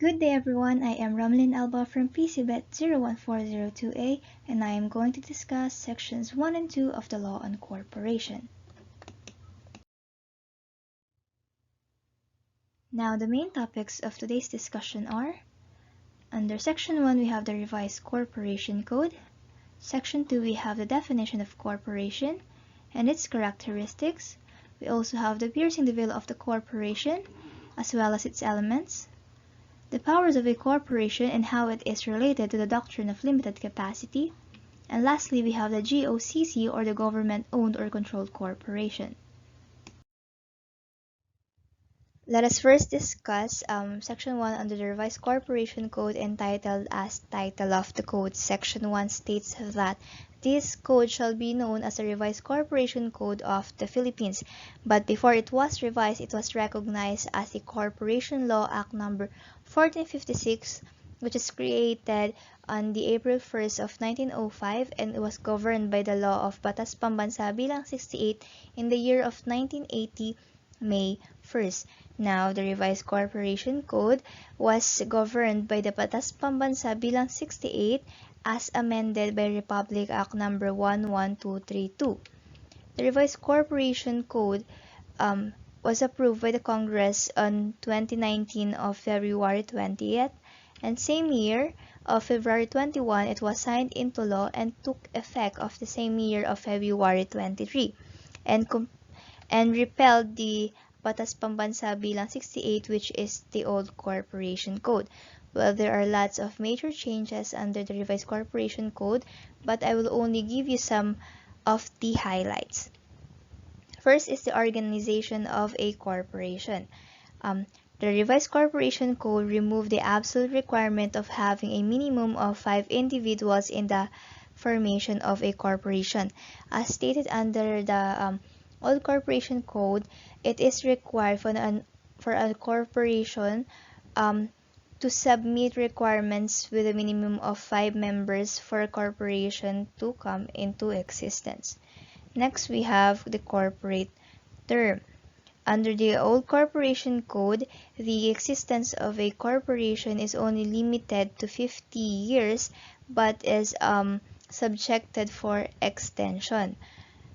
Good day everyone, I am ROMELYN ALBA from PCBet 01402A and I am going to discuss sections 1 and 2 of the Law on Corporation. Now the main topics of today's discussion are: under section 1 we have the revised Corporation Code, section 2 we have the definition of corporation and its characteristics. We also have the piercing the veil of the corporation as well as its elements, the powers of a corporation and how it is related to the doctrine of limited capacity, and lastly we have the GOCC, or the government-owned or controlled corporation. Let us first discuss Section 1 under the Revised Corporation Code, entitled as Title of the Code. Section 1 states that this code shall be known as the Revised Corporation Code of the Philippines, but before it was revised, it was recognized as the Corporation Law Act No. 1456, which is created on the April 1st of 1905, and it was governed by the law of Batas Pambansa bilang 68 in the year of 1980, May 1st. Now, the Revised Corporation Code was governed by the Batas Pambansa bilang 68 as amended by Republic Act No. 11232. The Revised Corporation Code was approved by the Congress on 2019 of February 20th, and same year of February 21 it was signed into law and took effect of the same year of February 23, and repealed the Batas Pambansa bilang 68, which is the old Corporation Code. Well, there are lots of major changes under the Revised Corporation Code, but I will only give you some of the highlights. First is the organization of a corporation. The Revised Corporation Code removed the absolute requirement of having a minimum of 5 individuals in the formation of a corporation. As stated under the old Corporation Code, it is required for a corporation to submit requirements with a minimum of 5 members for a corporation to come into existence. Next, we have the corporate term. Under the old Corporation Code, the existence of a corporation is only limited to 50 years but is subjected for extension.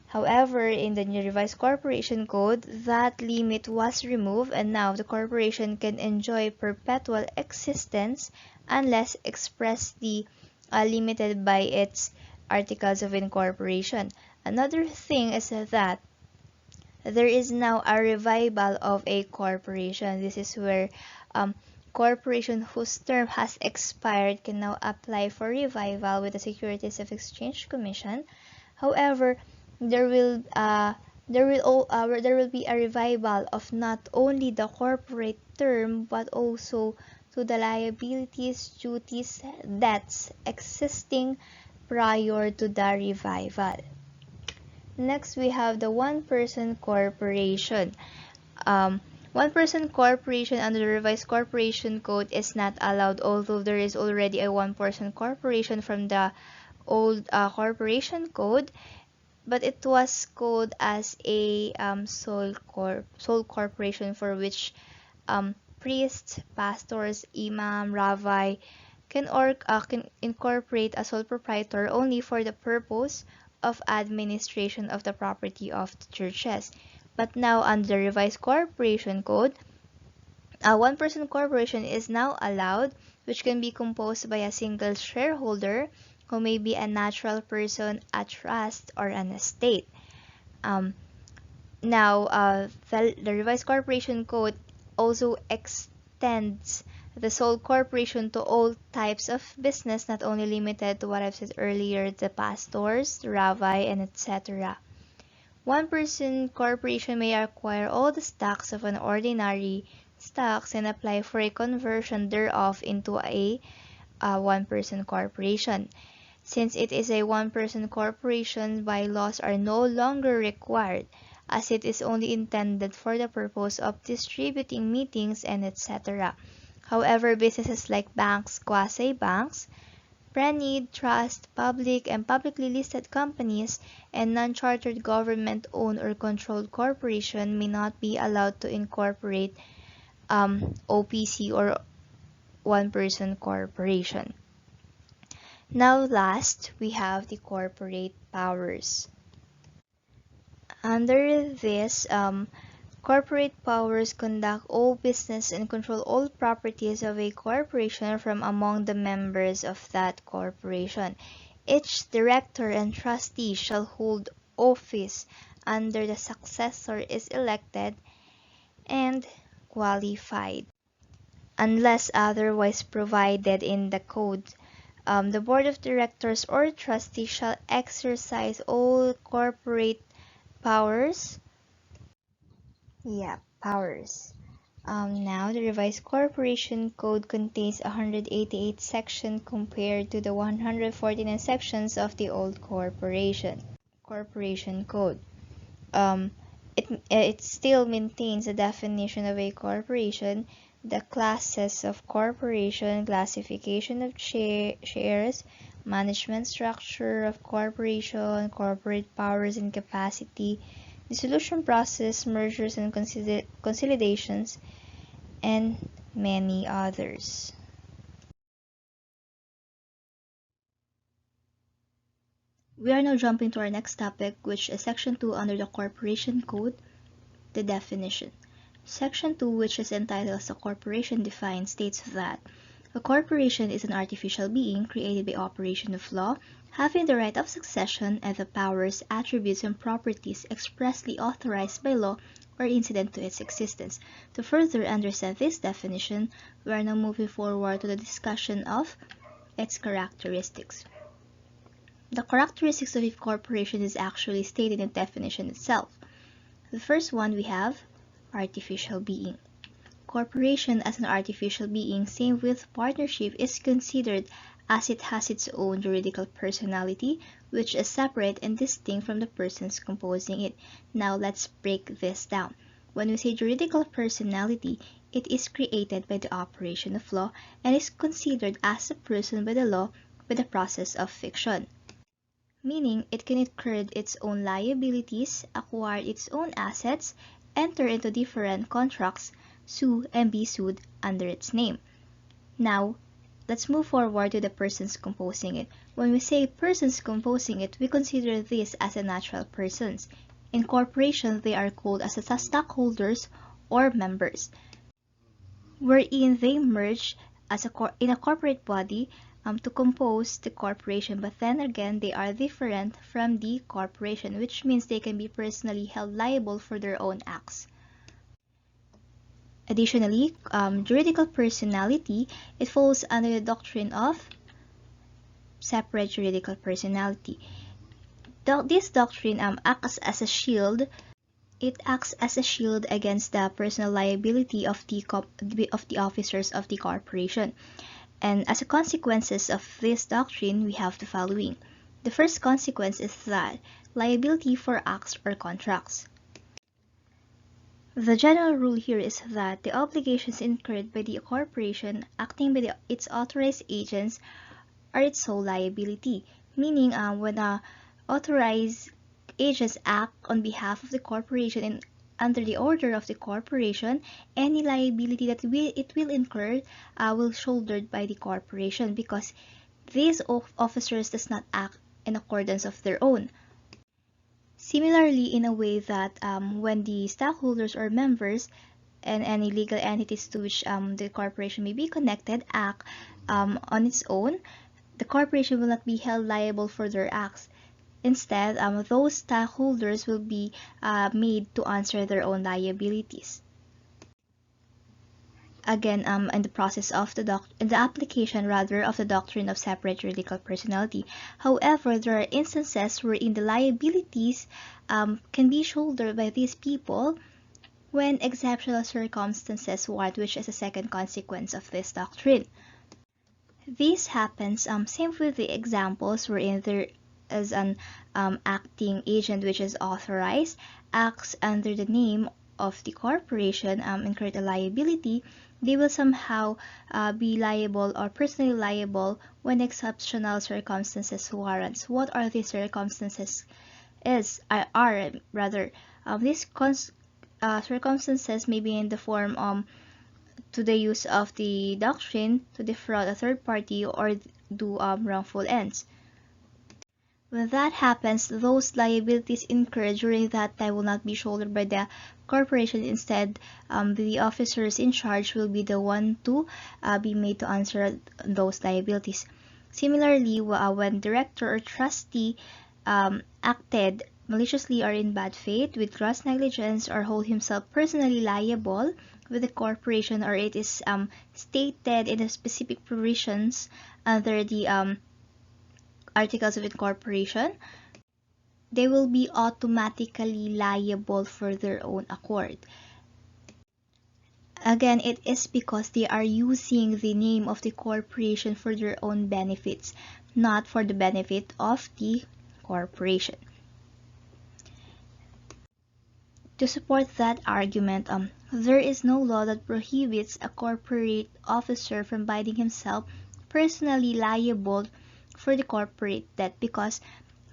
However, in the new Revised Corporation Code, that limit was removed, and now the corporation can enjoy perpetual existence unless expressly limited by its articles of incorporation. Another thing is that there is now a revival of a corporation. This is where corporation whose term has expired can now apply for revival with the Securities of Exchange Commission. However, there will be a revival of not only the corporate term but also to the liabilities, duties, debts existing prior to the revival. Next, we have the one-person corporation. One-person corporation under the Revised Corporation Code is not allowed, although there is already a one-person corporation from the old Corporation Code, but it was called as a sole corporation, for which priests, pastors, imam, rabbi can incorporate a sole proprietor only for the purpose of administration of the property of the churches. But now under the Revised Corporation Code, a one-person corporation is now allowed, which can be composed by a single shareholder who may be a natural person, a trust, or an estate. The Revised Corporation Code also extends the sole corporation to all types of business, not only limited to what I've said earlier, the pastors, the rabbi, and etc. One-person corporation may acquire all the stocks of an ordinary stocks and apply for a conversion thereof into a one-person corporation. Since it is a one-person corporation, bylaws are no longer required, as it is only intended for the purpose of distributing meetings and etc. However, businesses like banks, quasi-banks, pre-need, trust, public and publicly listed companies, and non-chartered government-owned or controlled corporation may not be allowed to incorporate OPC or one-person corporation. Now last, we have the corporate powers. Under this, corporate powers conduct all business and control all properties of a corporation from among the members of that corporation. Each director and trustee shall hold office under the successor is elected and qualified, unless otherwise provided in the code. The board of directors or trustees shall exercise all corporate powers. Powers. Now, the revised corporation code contains 188 sections compared to the 149 sections of the old corporation code. It still maintains the definition of a corporation, the classes of corporation, classification of shares, management structure of corporation, corporate powers and capacity, dissolution process, mergers and consolidations, and many others. We are now jumping to our next topic, which is Section 2 under the Corporation Code, the definition. Section 2, which is entitled as a corporation defined, states that a corporation is an artificial being created by operation of law, having the right of succession and the powers, attributes, and properties expressly authorized by law or incident to its existence. To further understand this definition, we are now moving forward to the discussion of its characteristics. The characteristics of a corporation is actually stated in the definition itself. The first one we have artificial being. Corporation as an artificial being, same with partnership, is considered as it has its own juridical personality, which is separate and distinct from the persons composing it. Now let's break this down. When we say juridical personality, it is created by the operation of law and is considered as a person by the law by the process of fiction, meaning it can incur its own liabilities, acquire its own assets, enter into different contracts, sue, and be sued under its name. Now, let's move forward to the persons composing it. When we say persons composing it, we consider this as a natural persons. In corporation, they are called as stockholders or members, wherein they merge as in a corporate body to compose the corporation, but then again they are different from the corporation, which means they can be personally held liable for their own acts. Additionally, juridical personality, it falls under the doctrine of separate juridical personality. This doctrine acts as a shield. It acts as a shield against the personal liability of the officers of the corporation. And as a consequences of this doctrine, we have the following. The first consequence is that liability for acts or contracts. The general rule here is that the obligations incurred by the corporation acting by its authorized agents are its sole liability, meaning when authorized agents act on behalf of the corporation and under the order of the corporation, any liability that it will incur will be shouldered by the corporation, because these officers does not act in accordance of their own. Similarly, in a way that when the stockholders or members and any legal entities to which the corporation may be connected act on its own, the corporation will not be held liable for their acts. Instead, those stockholders will be made to answer their own liabilities. Again, in the process of the application rather of the doctrine of separate juridical personality. However, there are instances wherein the liabilities can be shouldered by these people when exceptional circumstances warrant, which is a second consequence of this doctrine. This happens same with the examples wherein there is an acting agent which is authorized, acts under the name of the corporation, incur a liability. They will somehow be liable or personally liable when exceptional circumstances warrants. What are these circumstances? These circumstances may be in the form to the use of the doctrine to defraud a third party or do wrongful ends. When that happens, those liabilities incurred during that time will not be shouldered by the corporation. Instead, the officers in charge will be the one to be made to answer those liabilities. Similarly, when director or trustee acted maliciously or in bad faith with gross negligence or hold himself personally liable with the corporation, or it is stated in the specific provisions under the Articles of Incorporation, they will be automatically liable for their own accord. Again, it is because they are using the name of the corporation for their own benefits, not for the benefit of the corporation. To support that argument, there is no law that prohibits a corporate officer from binding himself personally liable for the corporate debt, because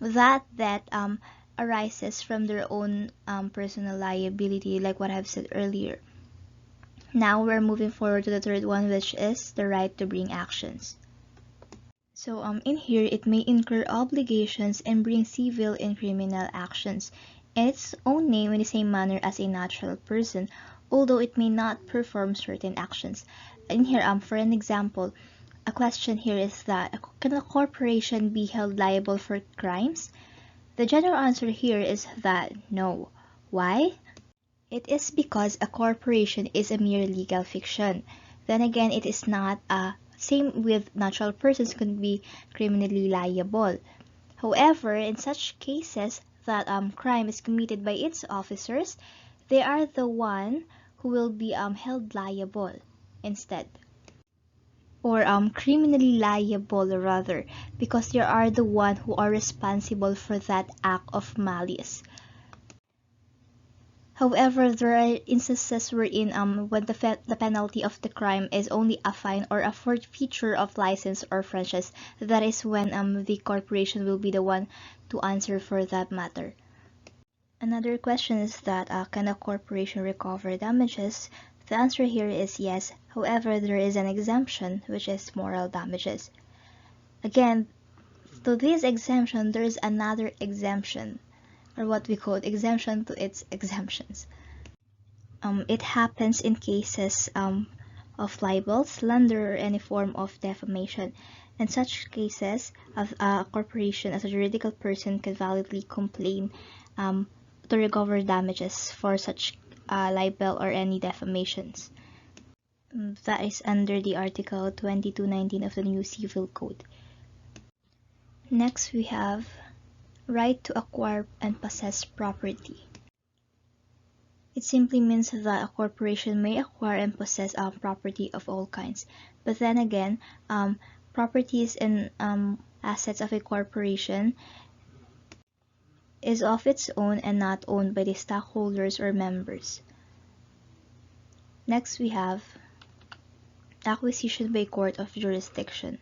that debt arises from their own personal liability, like what I've said earlier. Now we're moving forward to the third one, which is the right to bring actions. So in here, it may incur obligations and bring civil and criminal actions in its own name in the same manner as a natural person, although it may not perform certain actions. In here, for an example, a question here is that, can a corporation be held liable for crimes? The general answer here is that no. Why? It is because a corporation is a mere legal fiction. Then again, it is not same with natural persons could be criminally liable. However, in such cases that crime is committed by its officers, they are the one who will be held liable instead, or criminally liable rather, because they are the one who are responsible for that act of malice. However, there are instances wherein when the penalty of the crime is only a fine or a forfeiture of license or franchise, that is when the corporation will be the one to answer for that matter. Another question is that, can a corporation recover damages? The answer here is yes. However, there is an exemption, which is moral damages. Again, to this exemption, there is another exemption, or what we call exemption to its exemptions. It happens in cases of libel, slander, or any form of defamation. In such cases, a corporation as a juridical person can validly complain to recover damages for such libel or any defamations. That is under the Article 2219 of the new Civil Code. Next, we have right to acquire and possess property. It simply means that a corporation may acquire and possess property of all kinds. But then again, properties and assets of a corporation is of its own and not owned by the stockholders or members. Next, we have acquisition by court of jurisdiction.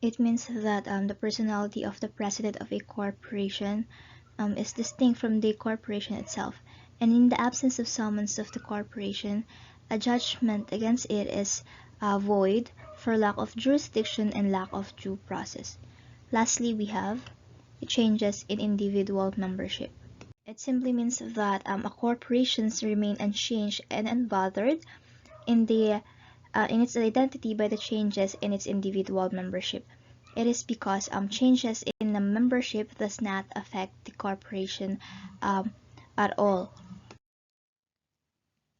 It means that the personality of the president of a corporation is distinct from the corporation itself, and in the absence of summons of the corporation, a judgment against it is void for lack of jurisdiction and lack of due process. Lastly, we have the changes in individual membership. It simply means that a corporations remain unchanged and unbothered in its identity by the changes in its individual membership. It is because changes in the membership does not affect the corporation at all.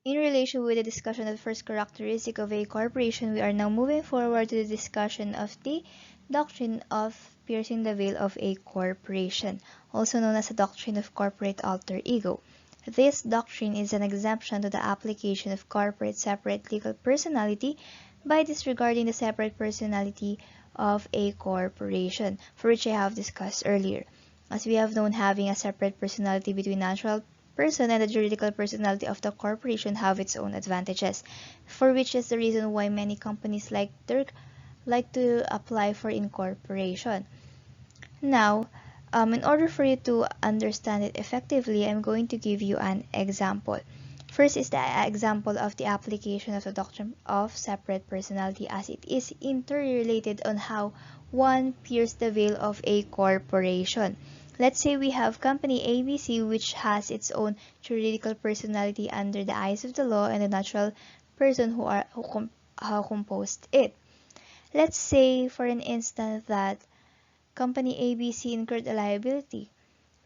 In relation with the discussion of the first characteristic of a corporation, we are now moving forward to the discussion of the doctrine of piercing the veil of a corporation, also known as the doctrine of corporate alter ego. This doctrine is an exemption to the application of corporate separate legal personality by disregarding the separate personality of a corporation, for which I have discussed earlier. As we have known, having a separate personality between natural person and the juridical personality of the corporation have its own advantages, for which is the reason why many companies like to apply for incorporation. Now, in order for you to understand it effectively, I'm going to give you an example. First is the example of the application of the doctrine of separate personality, as it is interrelated on how one pierces the veil of a corporation. Let's say we have company ABC, which has its own juridical personality under the eyes of the law and the natural person who composed it. Let's say for an instance that company ABC incurred a liability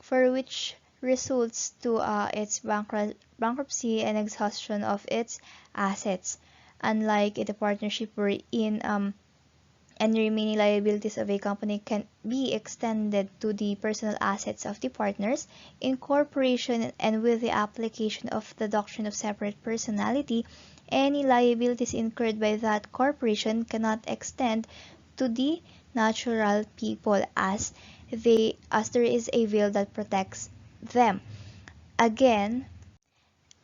for which results to its bankruptcy and exhaustion of its assets. Unlike in a partnership wherein any remaining liabilities of a company can be extended to the personal assets of the partners, in corporation and with the application of the doctrine of separate personality, any liabilities incurred by that corporation cannot extend to the natural people as there is a veil that protects them. Again,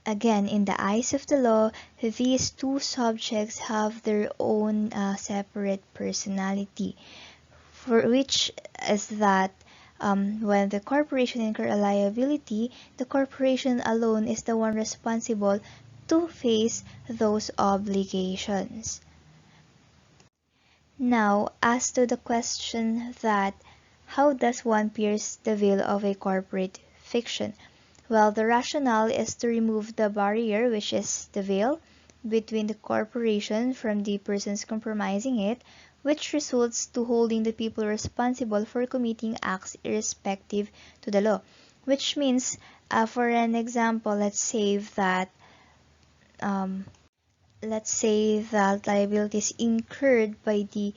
in the eyes of the law, these two subjects have their own separate personality, for which is that when the corporation incur a liability, the corporation alone is the one responsible to face those obligations. Now, as to the question that how does one pierce the veil of a corporate fiction? Well, the rationale is to remove the barrier, which is the veil, between the corporation from the persons compromising it, which results to holding the people responsible for committing acts irrespective to the law. Which means, for an example, let's say that liabilities incurred by the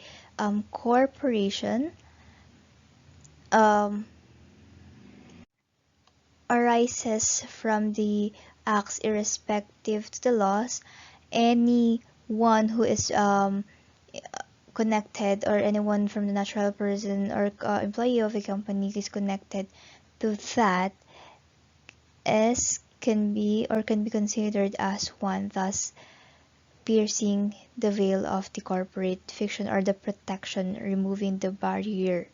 corporation arises from the acts irrespective to the laws. Anyone who is connected, or anyone from the natural person or employee of a company is connected to that can be considered as one, thus piercing the veil of the corporate fiction or the protection, removing the barrier.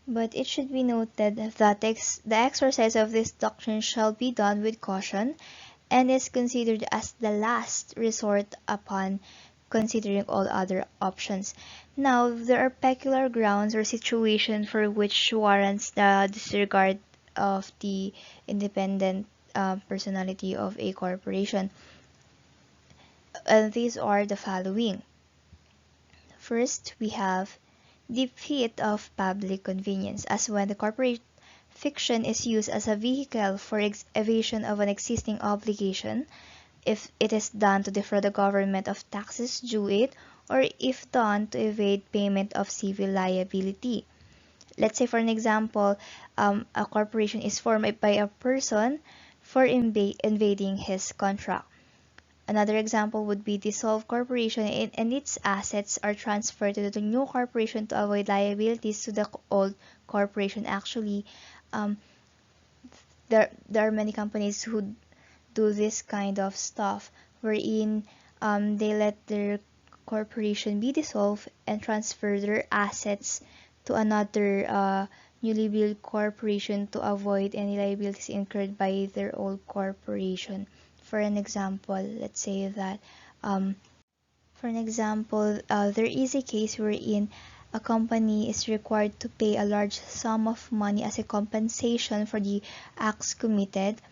But it should be noted that the exercise of this doctrine shall be done with caution and is considered as the last resort upon considering all other options. Now, there are peculiar grounds or situations for which warrants the disregard of the independent personality of a corporation. And these are the following. First, we have defeat of public convenience, as when the corporate fiction is used as a vehicle for evasion of an existing obligation, if it is done to defraud the government of taxes due it, or if done to evade payment of civil liability. Let's say for an example, a corporation is formed by a person for invading his contract. Another example would be dissolved corporation and its assets are transferred to the new corporation to avoid liabilities to the old corporation. Actually, there are many companies who do this kind of stuff, wherein they let their corporation be dissolved and transfer their assets to another newly built corporation to avoid any liabilities incurred by their old corporation. For an example, let's say that there is a case wherein a company is required to pay a large sum of money as a compensation for the acts committed.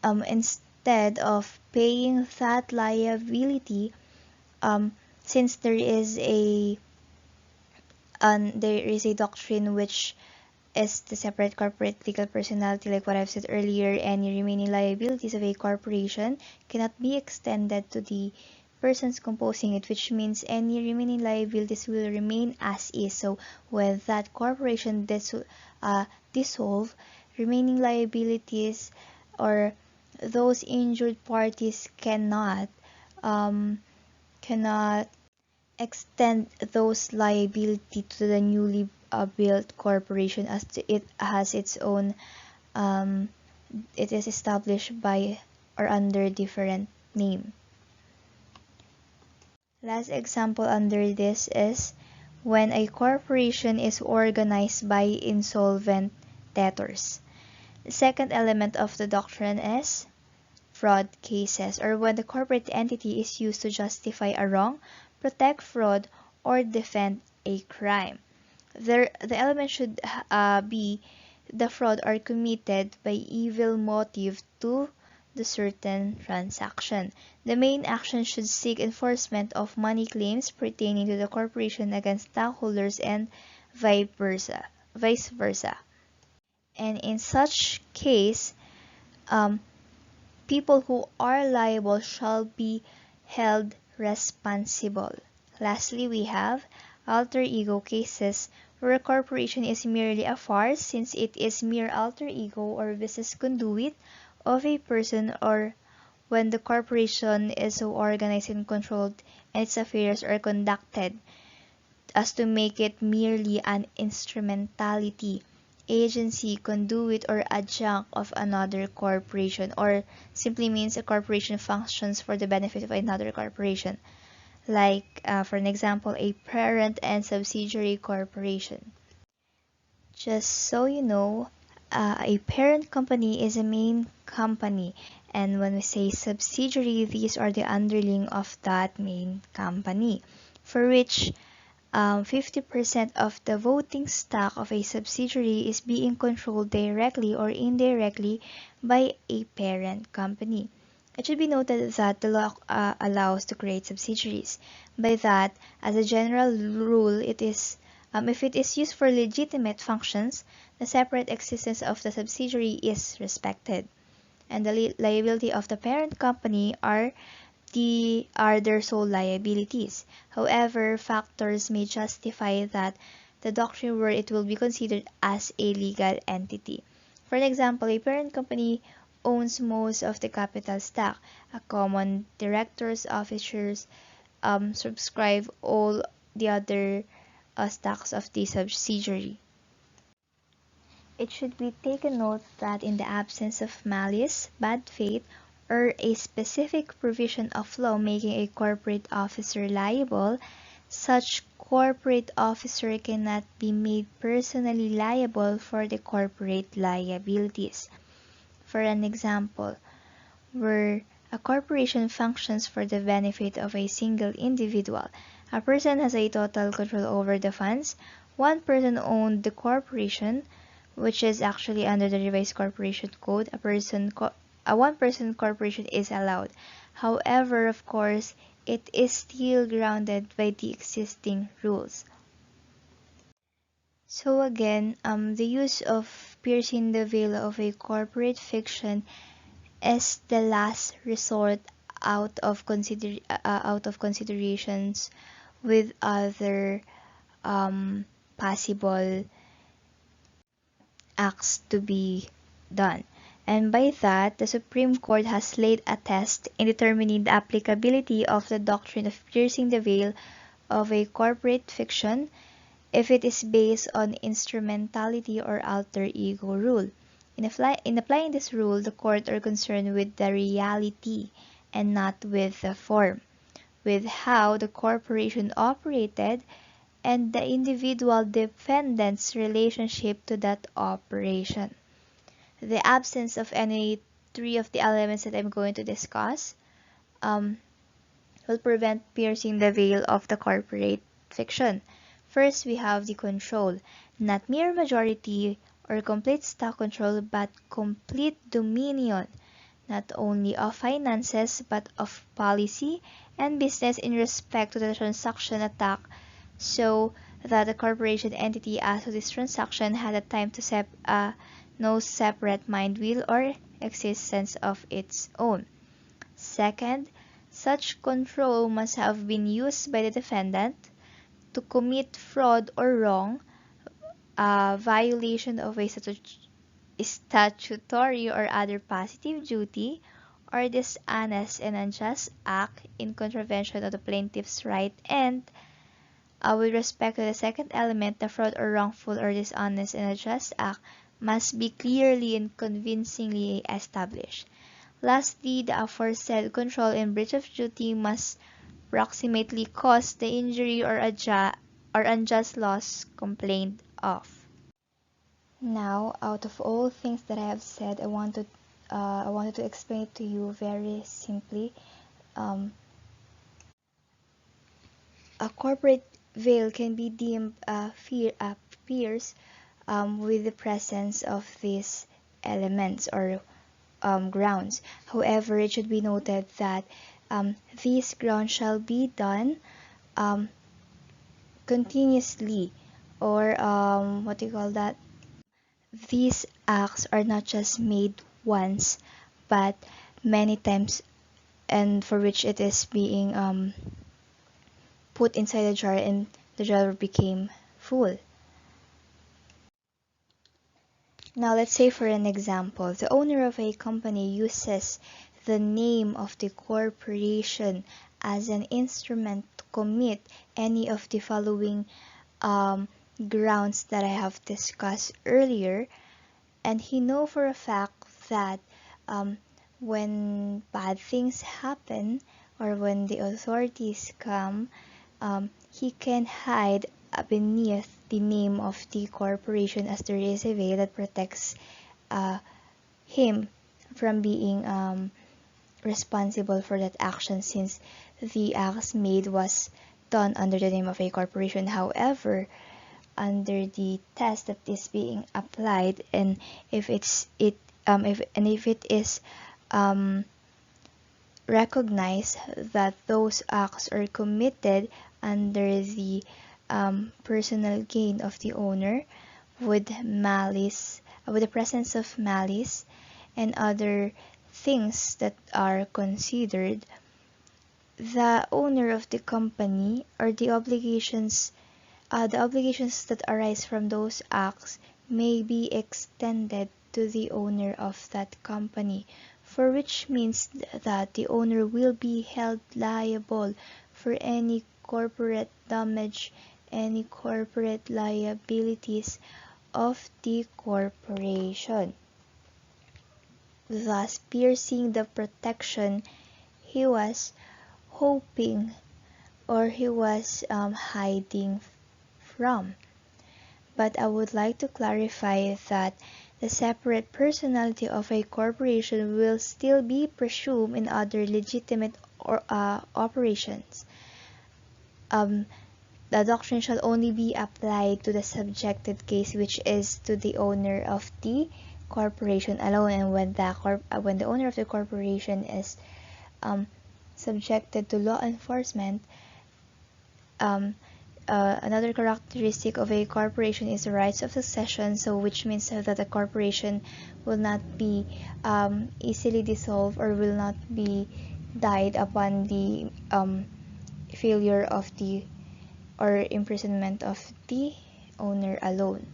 Instead of paying that liability, since there is a doctrine which is the separate corporate legal personality, like what I've said earlier, any remaining liabilities of a corporation cannot be extended to the persons composing it, which means any remaining liabilities will remain as is. So when that corporation dissolve, remaining liabilities or those injured parties cannot extend those liability to the newly built corporation, as it has its own it is established by or under different name. Last example under this is when a corporation is organized by insolvent debtors. The second element of the doctrine is fraud cases, or when the corporate entity is used to justify a wrong, protect fraud, or defend a crime. The element should be the fraud are committed by evil motive to the certain transaction. The main action should seek enforcement of money claims pertaining to the corporation against stockholders and vice versa. Vice versa. And in such case, um, people who are liable shall be held responsible. Lastly, we have alter ego cases where a corporation is merely a farce since it is mere alter ego or business conduit of a person, or when the corporation is so organized and controlled and its affairs are conducted as to make it merely an instrumentality, agency, conduit, or adjunct of another corporation, or simply means a corporation functions for the benefit of another corporation, like for an example, a parent and subsidiary corporation. Just so you know, a parent company is a main company, and when we say subsidiary, these are the underling of that main company, for which 50% of the voting stock of a subsidiary is being controlled directly or indirectly by a parent company. It should be noted that the law allows to create subsidiaries. By that, as a general rule, it is if it is used for legitimate functions, the separate existence of the subsidiary is respected, and the liability of the parent company are their sole liabilities. However, factors may justify that the doctrine where it will be considered as a legal entity. For example, a parent company owns most of the capital stock. A common directors, officers subscribe all the other stocks of the subsidiary. It should be taken note that in the absence of malice, bad faith, or a specific provision of law making a corporate officer liable, such corporate officer cannot be made personally liable for the corporate liabilities. For an example, where a corporation functions for the benefit of a single individual, a person has a total control over the funds, one person owned the corporation, which is actually under the revised corporation code, a one-person corporation is allowed. However, of course, it is still grounded by the existing rules. So again, the use of piercing the veil of a corporate fiction is the last resort out of considerations with other possible acts to be done. And by that, the Supreme Court has laid a test in determining the applicability of the doctrine of piercing the veil of a corporate fiction if it is based on instrumentality or alter ego rule. In applying this rule, the court are concerned with the reality and not with the form, with how the corporation operated and the individual defendant's relationship to that operation. The absence of any three of the elements that I'm going to discuss will prevent piercing the veil of the corporate fiction. First, we have the control, not mere majority or complete stock control, but complete dominion, not only of finances, but of policy and business in respect to the transaction attack, so that the corporation entity as to this transaction had a time to no separate mind, will, or existence of its own. Second, such control must have been used by the defendant to commit fraud or wrong, a violation of a statutory or other positive duty, or dishonest and unjust act in contravention of the plaintiff's right, and with respect to the second element, the fraud or wrongful or dishonest and unjust act must be clearly and convincingly established. Lastly, the aforesaid control and breach of duty must proximately cause the injury or unjust loss complained of. Now, out of all things that I have said, I want to I wanted to explain it to you very simply. A corporate veil can be deemed appears with the presence of these elements or grounds. However, it should be noted that these grounds shall be done continuously, or what do you call that? These acts are not just made once, but many times, and for which it is being put inside a jar and the jar became full. Now let's say for an example, the owner of a company uses the name of the corporation as an instrument to commit any of the following grounds that I have discussed earlier, and he know for a fact that when bad things happen or when the authorities come, he can hide beneath the name of the corporation, as there is a veil that protects him from being responsible for that action, since the acts made was done under the name of a corporation. However, under the test that is being applied, and if it is recognized that those acts are committed under the personal gain of the owner, with malice, with the presence of malice and other things that are considered, the owner of the company, or the obligations that arise from those acts may be extended to the owner of that company, for which means that the owner will be held liable for any corporate damage, any corporate liabilities of the corporation, thus piercing the protection he was hoping, or he was hiding from. But I would like to clarify that the separate personality of a corporation will still be presumed in other legitimate operations. The doctrine shall only be applied to the subjected case, which is to the owner of the corporation alone, and when the owner of the corporation is subjected to law enforcement. Another characteristic of a corporation is the rights of succession, so which means that a corporation will not be easily dissolved, or will not be died upon the failure of the or imprisonment of the owner alone.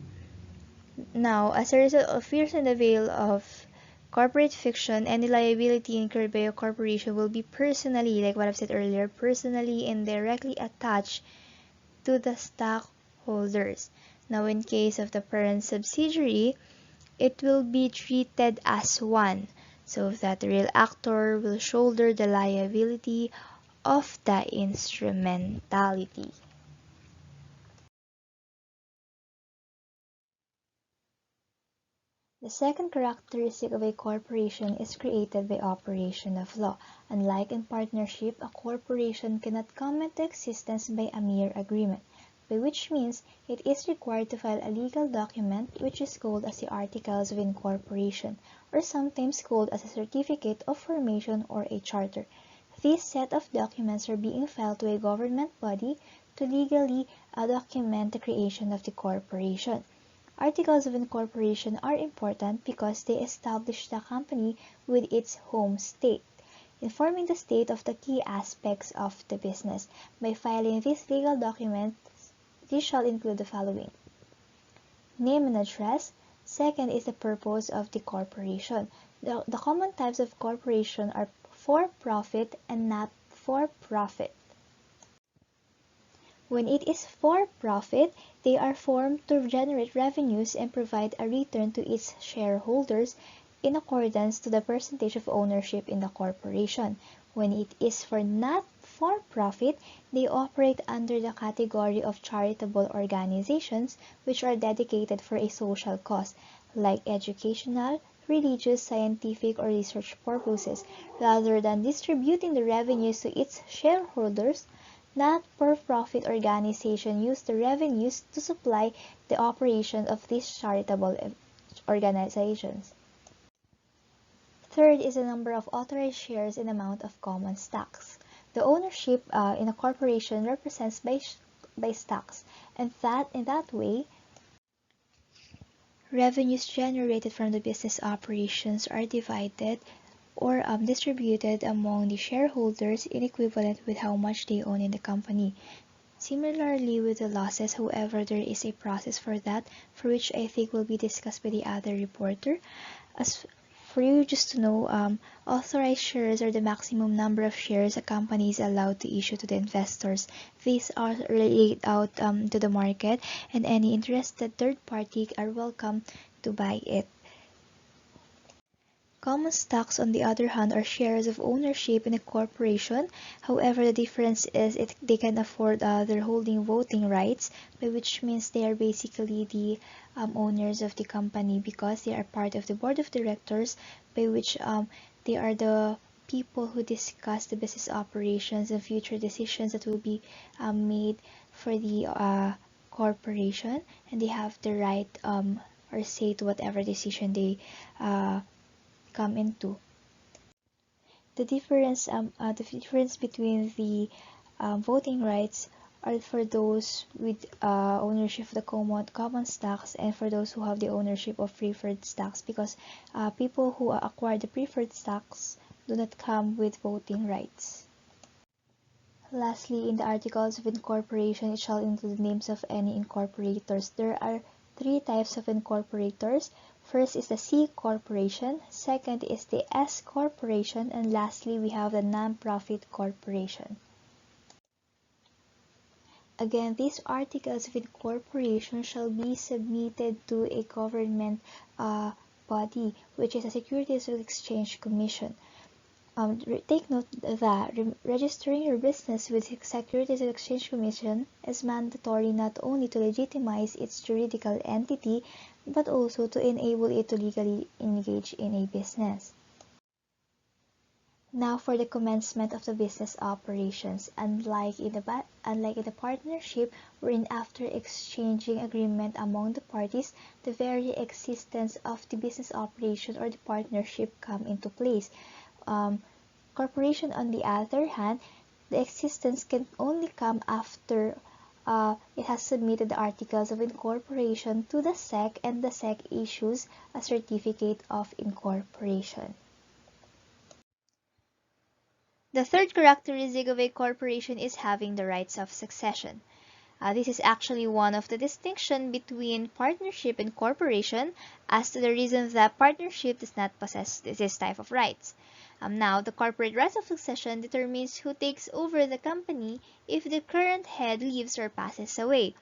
Now, as a result of piercing the veil of corporate fiction, any liability incurred by a corporation will be personally, like what I've said earlier, personally and directly attached to the stockholders. Now, in case of the parent subsidiary, it will be treated as one, so that the real actor will shoulder the liability of the instrumentality. The second characteristic of a corporation is created by operation of law. Unlike in partnership, a corporation cannot come into existence by a mere agreement, by which means it is required to file a legal document which is called as the Articles of Incorporation, or sometimes called as a Certificate of Formation or a Charter. This set of documents are being filed to a government body to legally document the creation of the corporation. Articles of incorporation are important because they establish the company with its home state, informing the state of the key aspects of the business. By filing these legal documents, these shall include the following: name and address. Second is the purpose of the corporation. The common types of corporation are for-profit and not for-profit. When it is for profit, they are formed to generate revenues and provide a return to its shareholders in accordance to the percentage of ownership in the corporation. When it is for not for profit, they operate under the category of charitable organizations which are dedicated for a social cause, like educational, religious, scientific, or research purposes. Rather than distributing the revenues to its shareholders, not-for-profit organizations use the revenues to supply the operation of these charitable organizations. Third is the number of authorized shares and amount of common stocks. The ownership in a corporation represents by stocks, and in that way, revenues generated from the business operations are divided or distributed among the shareholders in equivalent with how much they own in the company. Similarly with the losses, however, there is a process for that, for which I think will be discussed by the other reporter. As for you just to know, authorized shares are the maximum number of shares a company is allowed to issue to the investors. These are laid out to the market, and any interested third party are welcome to buy it. Common stocks, on the other hand, are shares of ownership in a corporation. However, the difference is they can afford their holding voting rights, by which means they are basically the owners of the company because they are part of the board of directors, by which they are the people who discuss the business operations and future decisions that will be made for the corporation, and they have the right or say to whatever decision they come into. The difference between the voting rights are for those with ownership of the common stocks and for those who have the ownership of preferred stocks, because people who acquire the preferred stocks do not come with voting rights. Lastly, in the articles of incorporation, it shall include the names of any incorporators. There are three types of incorporators. First is the C corporation, second is the S corporation, and lastly we have the non-profit corporation. Again, these articles of incorporation shall be submitted to a government body, which is a Securities and Exchange Commission. Take note that registering your business with the Securities and Exchange Commission is mandatory not only to legitimize its juridical entity, but also to enable it to legally engage in a business. Now for the commencement of the business operations. Unlike in the partnership, wherein after exchanging agreement among the parties, the very existence of the business operation or the partnership come into place. Corporation, on the other hand, the existence can only come after it has submitted the articles of incorporation to the SEC, and the SEC issues a certificate of incorporation. The third characteristic of a corporation is having the rights of succession. This is actually one of the distinctions between partnership and corporation, as to the reason that partnership does not possess this type of rights. Now, the corporate rights of succession determines who takes over the company if the current head leaves or passes away.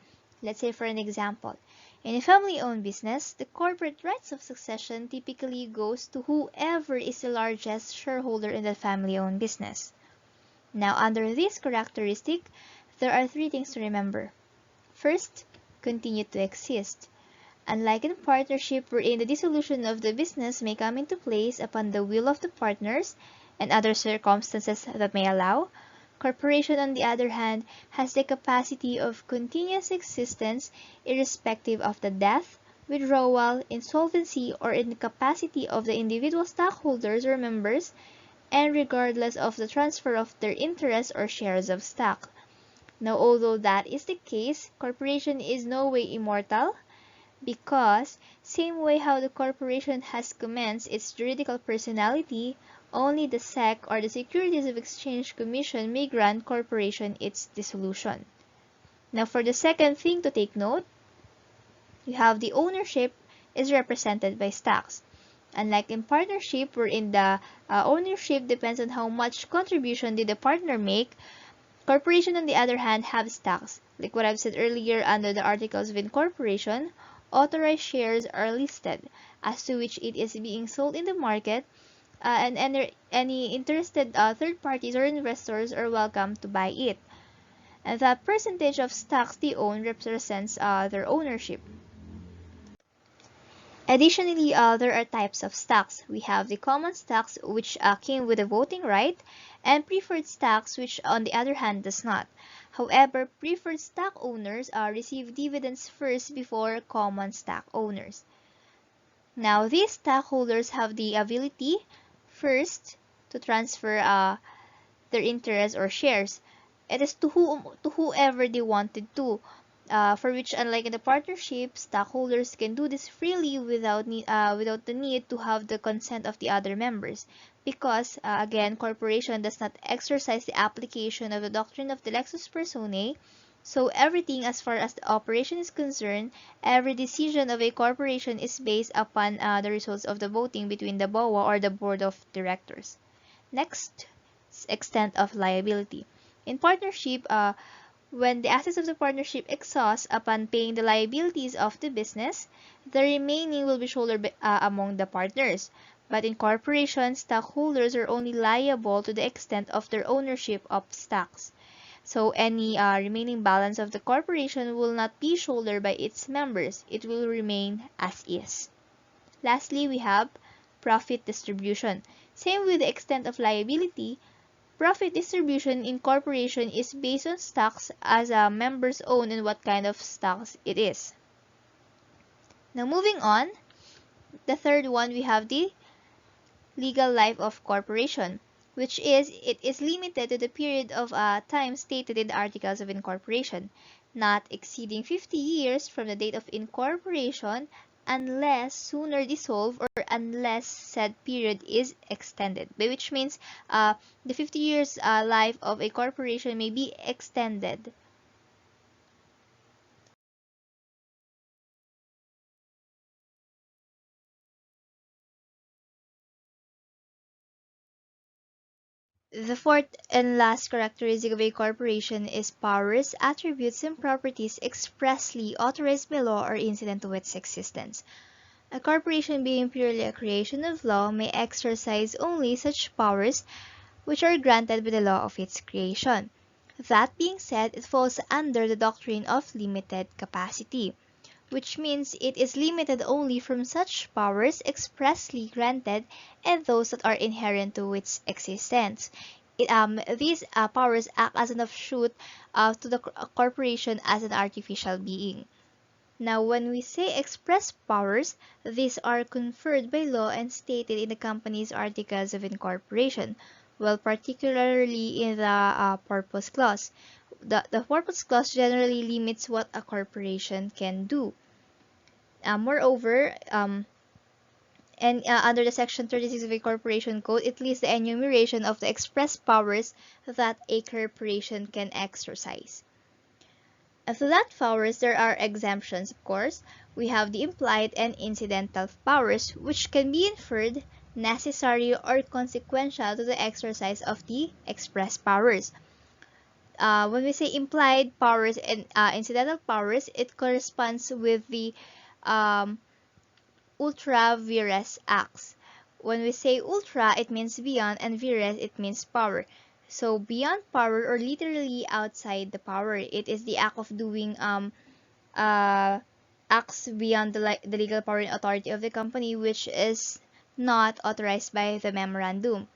Let's say for an example, in a family-owned business, the corporate rights of succession typically goes to whoever is the largest shareholder in the family-owned business. Now, under this characteristic, there are three things to remember. First, continue to exist. Unlike in partnership, wherein the dissolution of the business may come into place upon the will of the partners and other circumstances that may allow, corporation, on the other hand, has the capacity of continuous existence irrespective of the death, withdrawal, insolvency, or incapacity of the individual stockholders or members, and regardless of the transfer of their interests or shares of stock. Now, although that is the case, corporation is no way immortal, because same way how the corporation has commenced its juridical personality, only the SEC or the Securities of Exchange Commission may grant corporation its dissolution. Now for the second thing to take note, you have the ownership is represented by stocks. Unlike in partnership, wherein the ownership depends on how much contribution did the partner make, corporation, on the other hand, have stocks. Like what I've said earlier, under the articles of incorporation, authorized shares are listed, as to which it is being sold in the market, and any interested third parties or investors are welcome to buy it. And the percentage of stocks they own represents their ownership. Additionally, there are types of stocks. We have the common stocks, which came with a voting right, and preferred stocks, which on the other hand does not. However, preferred stock owners receive dividends first before common stock owners. Now, these stockholders have the ability first to transfer their interest or shares. It is to whoever they wanted to. For which, unlike in the partnership, stockholders can do this freely without the need to have the consent of the other members, because again, corporation does not exercise the application of the doctrine of the lexus personae. So everything as far as the operation is concerned, every decision of a corporation is based upon the results of the voting between the BOA or the board of directors. Next, extent of liability. In partnership, when the assets of the partnership exhaust upon paying the liabilities of the business, the remaining will be shouldered among the partners. But in corporations, stockholders are only liable to the extent of their ownership of stocks. So any remaining balance of the corporation will not be shouldered by its members. It will remain as is. Lastly, we have profit distribution. Same with the extent of liability, profit distribution in corporation is based on stocks as members own and what kind of stocks it is. Now moving on, the third one, we have the legal life of corporation, which is it is limited to the period of time stated in the Articles of Incorporation, not exceeding 50 years from the date of incorporation unless sooner dissolved or unless said period is extended, by which means the 50 years life of a corporation may be extended. The fourth and last characteristic of a corporation is powers, attributes, and properties expressly authorized by law or incident to its existence. A corporation, being purely a creation of law, may exercise only such powers which are granted by the law of its creation. That being said, it falls under the doctrine of limited capacity, which means it is limited only from such powers expressly granted and those that are inherent to its existence. These powers act as an offshoot to the corporation as an artificial being. Now, when we say express powers, these are conferred by law and stated in the company's articles of incorporation, well, particularly in the purpose clause. The purpose clause generally limits what a corporation can do. Moreover, and under the Section 36 of the Corporation Code, it lists the enumeration of the express powers that a corporation can exercise. And to that powers, there are exemptions, of course. We have the implied and incidental powers, which can be inferred, necessary, or consequential to the exercise of the express powers. When we say implied powers and incidental powers, it corresponds with the ultra vires acts. When we say ultra, it means beyond, and vires, it means power. So beyond power, or literally outside the power, it is the act of doing acts beyond the legal power and authority of the company, which is not authorized by the memorandum.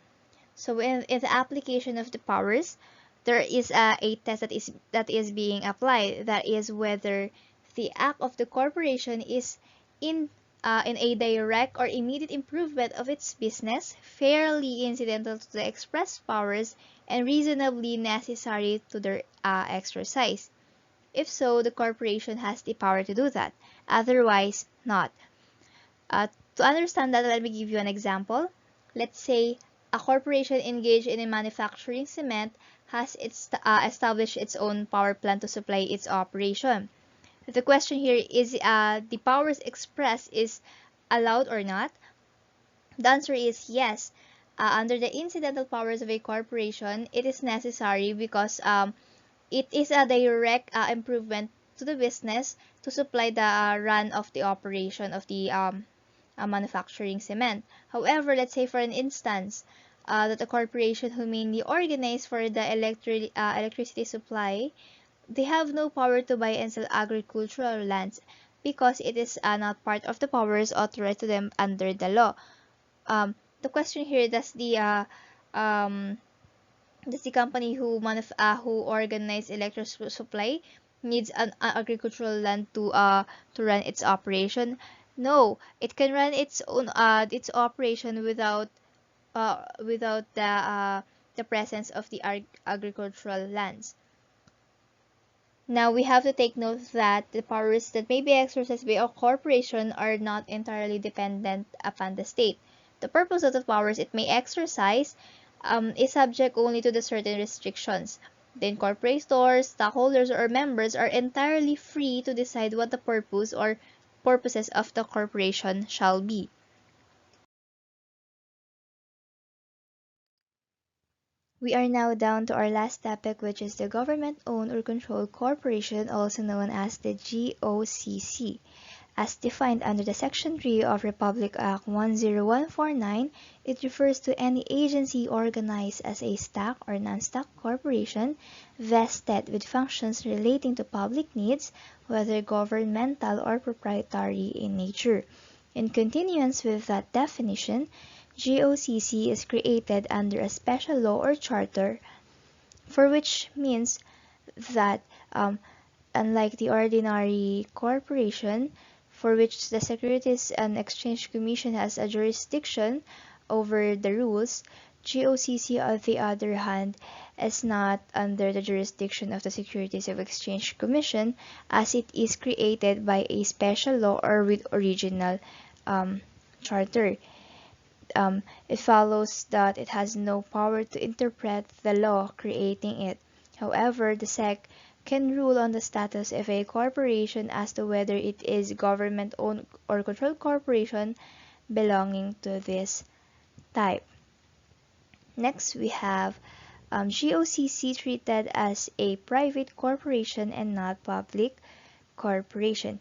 So in the application of the powers, there is a test that is being applied. That is whether the act of the corporation is in a direct or immediate improvement of its business, fairly incidental to the express powers, and reasonably necessary to their exercise. If so, the corporation has the power to do that. Otherwise, not. To understand that, let me give you an example. Let's say a corporation engaged in manufacturing cement has established its own power plant to supply its operation. The question here is the powers expressed is allowed or not? The answer is yes. Under the incidental powers of a corporation, it is necessary because it is a direct improvement to the business to supply the run of the operation of the manufacturing cement. However, let's say for an instance that a corporation who mainly organize for the electricity supply, they have no power to buy and sell agricultural lands. because it is not part of the powers authorized to them under the law. The question here, um, does the company who organize electricity supply needs an agricultural land to run its operation? No, it can run its operation without the presence of the agricultural lands. Now we have to take note that the powers that may be exercised by a corporation are not entirely dependent upon the state. The purpose of the powers it may exercise is subject only to the certain restrictions. The incorporators, stockholders, or members are entirely free to decide what the purpose or purposes of the corporation shall be. We are now down to our last topic, which is the government-owned or controlled corporation, also known as the GOCC. As defined under the Section 3 of Republic Act 10149, it refers to any agency organized as a stock or non-stock corporation vested with functions relating to public needs, whether governmental or proprietary in nature. In continuance with that definition, GOCC is created under a special law or charter, for which means that unlike the ordinary corporation, for which the Securities and Exchange Commission has a jurisdiction over the rules, GOCC, on the other hand, is not under the jurisdiction of the Securities and Exchange Commission, as it is created by a special law or with original charter. It follows that it has no power to interpret the law creating it. However, the SEC can rule on the status of a corporation as to whether it is government-owned or controlled corporation belonging to this type. Next, we have GOCC treated as a private corporation and not public corporation.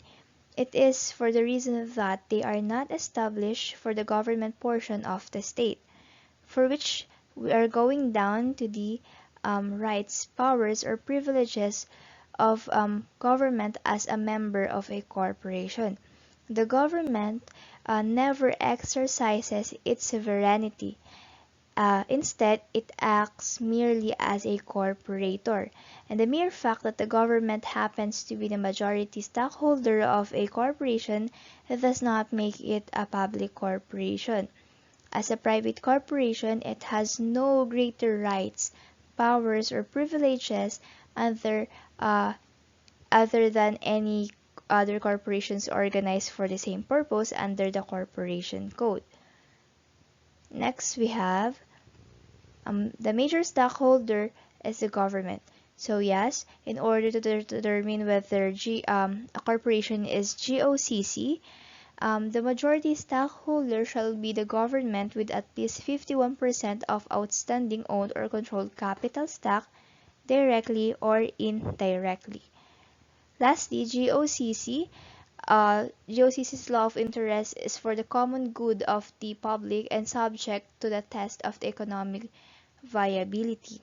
It is for the reason that they are not established for the government portion of the state, for which we are going down to the rights, powers, or privileges of government as a member of a corporation. The government never exercises its sovereignty. Instead, it acts merely as a corporator, and the mere fact that the government happens to be the majority stockholder of a corporation does not make it a public corporation. As a private corporation, it has no greater rights, powers, or privileges other, other than any other corporations organized for the same purpose under the Corporation Code. Next, we have the major stockholder is the government. So yes, in order to determine whether a corporation is GOCC, the majority stockholder shall be the government with at least 51% of outstanding owned or controlled capital stock, directly or indirectly. Lastly, GOCC's law of interest is for the common good of the public and subject to the test of the economic viability.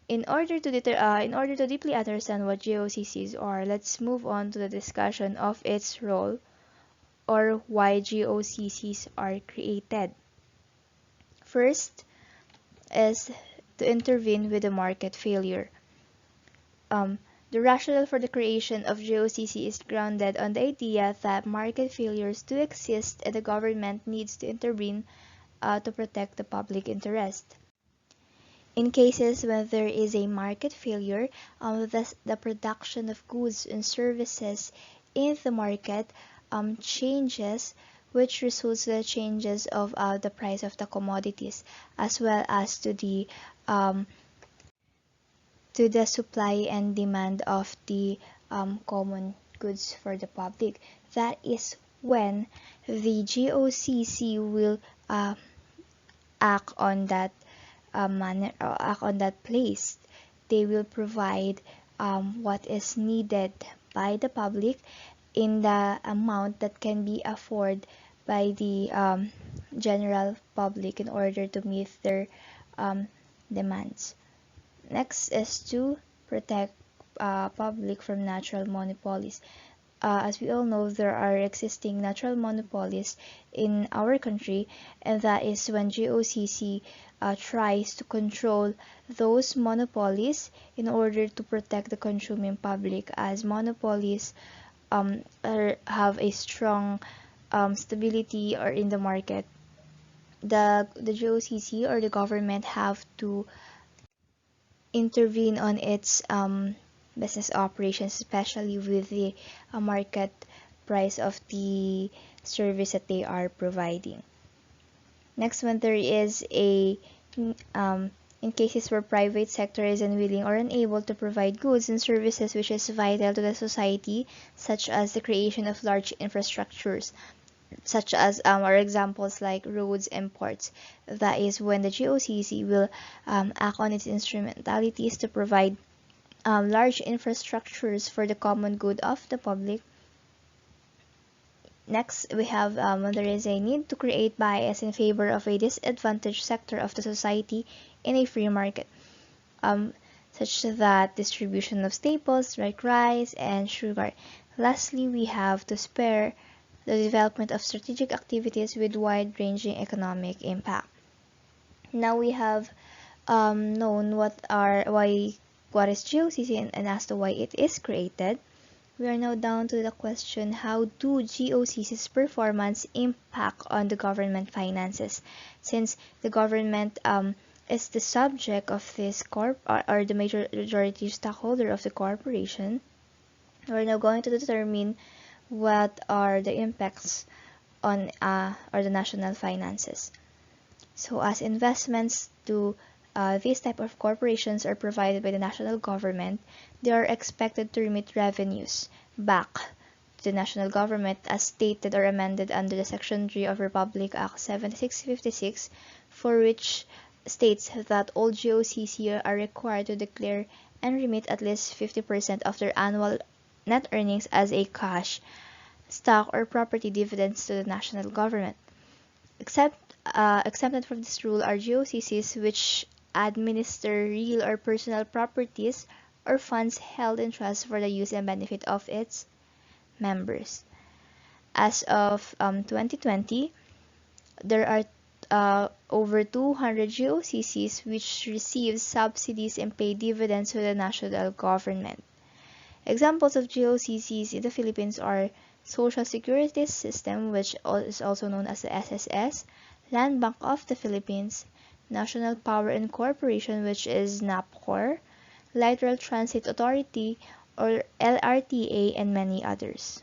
In order to deeply understand what GOCCs are, let's move on to the discussion of its role or why GOCCs are created. First is to intervene with the market failure. The rationale for the creation of GOCC is grounded on the idea that market failures do exist and the government needs to intervene to protect the public interest. In cases when there is a market failure, the production of goods and services in the market changes, which results in the changes of the price of the commodities, as well as to the supply and demand of the common goods for the public. That is when the GOCC will act on that act on that place. They will provide what is needed by the public in the amount that can be afforded by the general public in order to meet their demands. Next is to protect public from natural monopolies. as we all know, there are existing natural monopolies in our country, and that is when GOCC tries to control those monopolies in order to protect the consuming public, as monopolies have a strong stability or in the market. The GOCC or the government have to intervene on its business operations, especially with the market price of the service that they are providing. Next one, there is a in cases where private sector is unwilling or unable to provide goods and services which is vital to the society, such as the creation of large infrastructures, such as our examples like roads and ports. That is when the GOCC will act on its instrumentalities to provide large infrastructures for the common good of the public. Next, we have there is a need to create bias in favor of a disadvantaged sector of the society in a free market, such that distribution of staples like rice and sugar. Lastly, we have to spare the development of strategic activities with wide-ranging economic impact. Now we have known what is GOCC and as to why it is created. We are now down to the question, how do GOCC's performance impact on the government finances? Since the government is the subject of this or the majority stockholder of the corporation, we're now going to determine what are the impacts on or the national finances. So as investments to these type of corporations are provided by the national government, they are expected to remit revenues back to the national government as stated or amended under the Section 3 of Republic Act 7656, for which states that all GOCC are required to declare and remit at least 50% of their annual net earnings as a cash, stock, or property dividends to the national government. Exempted from this rule are GOCCs which administer real or personal properties or funds held in trust for the use and benefit of its members. As of 2020, there are over 200 GOCCs which receive subsidies and pay dividends to the national government. Examples of GOCCs in the Philippines are Social Security System, which is also known as the SSS, Land Bank of the Philippines, National Power and Corporation, which is NAPCOR, Light Rail Transit Authority or LRTA, and many others.